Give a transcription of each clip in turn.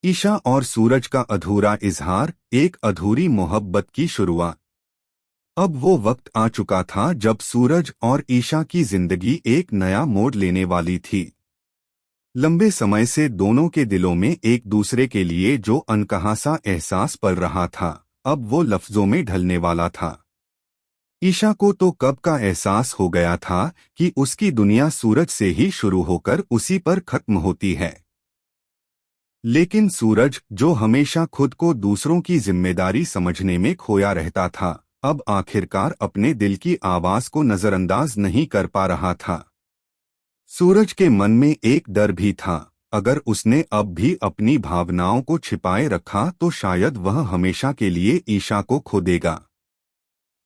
ईशा और सूरज का अधूरा इजहार, एक अधूरी मोहब्बत की शुरुआत। अब वो वक्त आ चुका था जब सूरज और ईशा की जिंदगी एक नया मोड़ लेने वाली थी। लंबे समय से दोनों के दिलों में एक दूसरे के लिए जो अनकहा सा एहसास पल रहा था, अब वो लफ्जों में ढलने वाला था। ईशा को तो कब का एहसास हो गया था कि उसकी दुनिया सूरज से ही शुरू होकर उसी पर खत्म होती है। लेकिन सूरज, जो हमेशा खुद को दूसरों की जिम्मेदारी समझने में खोया रहता था, अब आखिरकार अपने दिल की आवाज को नजरअंदाज नहीं कर पा रहा था। सूरज के मन में एक डर भी था, अगर उसने अब भी अपनी भावनाओं को छिपाए रखा तो शायद वह हमेशा के लिए ईशा को खो देगा।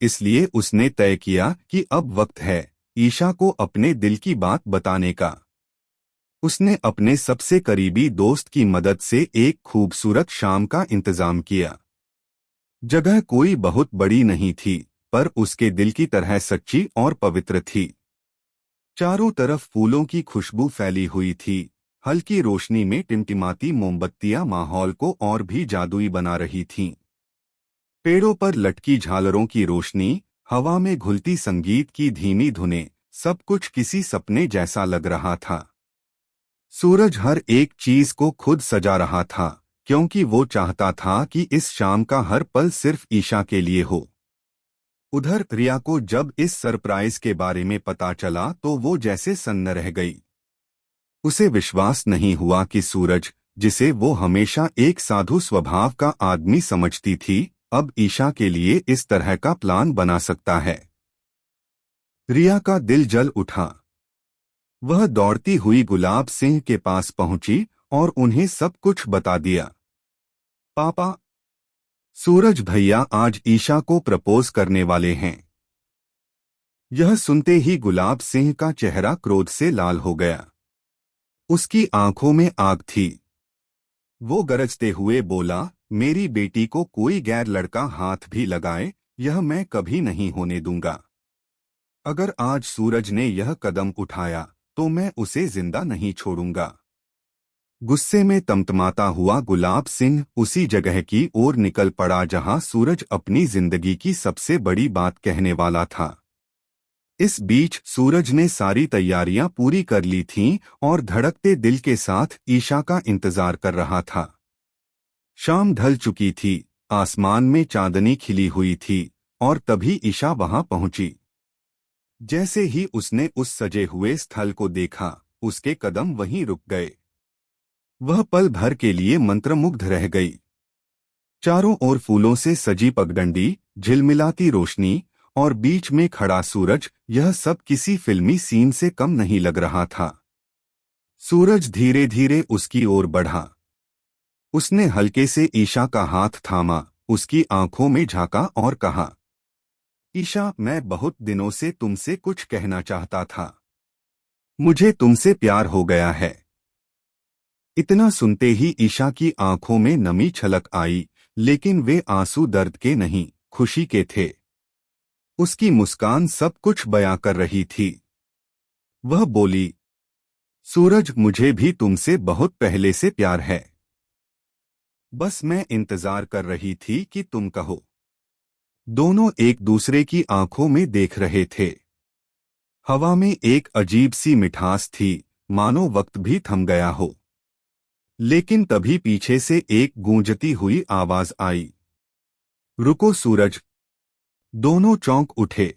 इसलिए उसने तय किया कि अब वक्त है ईशा को अपने दिल की बात बताने का। उसने अपने सबसे करीबी दोस्त की मदद से एक खूबसूरत शाम का इंतजाम किया। जगह कोई बहुत बड़ी नहीं थी, पर उसके दिल की तरह सच्ची और पवित्र थी। चारों तरफ फूलों की खुशबू फैली हुई थी। हल्की रोशनी में टिमटिमाती मोमबत्तियां माहौल को और भी जादुई बना रही थीं। पेड़ों पर लटकी झालरों की रोशनी, हवा में घुलती संगीत की धीमी धुनें, सब कुछ किसी सपने जैसा लग रहा था। सूरज हर एक चीज को खुद सजा रहा था, क्योंकि वो चाहता था कि इस शाम का हर पल सिर्फ ईशा के लिए हो। उधर रिया को जब इस सरप्राइज के बारे में पता चला तो वो जैसे सन्न रह गई। उसे विश्वास नहीं हुआ कि सूरज, जिसे वो हमेशा एक साधु स्वभाव का आदमी समझती थी, अब ईशा के लिए इस तरह का प्लान बना सकता है। रिया का दिल जल उठा। वह दौड़ती हुई गुलाब सिंह के पास पहुंची और उन्हें सब कुछ बता दिया। पापा, सूरज भैया आज ईशा को प्रपोज करने वाले हैं। यह सुनते ही गुलाब सिंह का चेहरा क्रोध से लाल हो गया। उसकी आंखों में आग थी। वो गरजते हुए बोला, मेरी बेटी को कोई गैर लड़का हाथ भी लगाए, यह मैं कभी नहीं होने दूंगा। अगर आज सूरज ने यह कदम उठाया तो मैं उसे जिंदा नहीं छोड़ूंगा। गुस्से में तमतमाता हुआ गुलाब सिंह उसी जगह की ओर निकल पड़ा जहां सूरज अपनी जिंदगी की सबसे बड़ी बात कहने वाला था। इस बीच सूरज ने सारी तैयारियां पूरी कर ली थीं और धड़कते दिल के साथ ईशा का इंतजार कर रहा था। शाम ढल चुकी थी, आसमान में चांदनी खिली हुई थी और तभी ईशा वहां पहुंची। जैसे ही उसने उस सजे हुए स्थल को देखा, उसके कदम वहीं रुक गए। वह पल भर के लिए मंत्रमुग्ध रह गई। चारों ओर फूलों से सजी पगडंडी, झिलमिलाती रोशनी और बीच में खड़ा सूरज, यह सब किसी फिल्मी सीन से कम नहीं लग रहा था। सूरज धीरे धीरे उसकी ओर बढ़ा। उसने हल्के से ईशा का हाथ थामा, उसकी आंखों में झांका और कहा, ईशा, मैं बहुत दिनों से तुमसे कुछ कहना चाहता था। मुझे तुमसे प्यार हो गया है। इतना सुनते ही ईशा की आंखों में नमी छलक आई, लेकिन वे आंसू दर्द के नहीं, खुशी के थे। उसकी मुस्कान सब कुछ बयां कर रही थी। वह बोली, सूरज, मुझे भी तुमसे बहुत पहले से प्यार है। बस मैं इंतजार कर रही थी कि तुम कहो। दोनों एक दूसरे की आंखों में देख रहे थे। हवा में एक अजीब सी मिठास थी, मानो वक्त भी थम गया हो। लेकिन तभी पीछे से एक गूंजती हुई आवाज आई, रुको सूरज। दोनों चौंक उठे।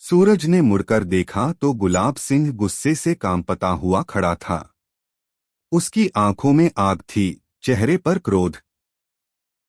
सूरज ने मुड़कर देखा तो गुलाब सिंह गुस्से से कांपता हुआ खड़ा था। उसकी आंखों में आग थी, चेहरे पर क्रोध,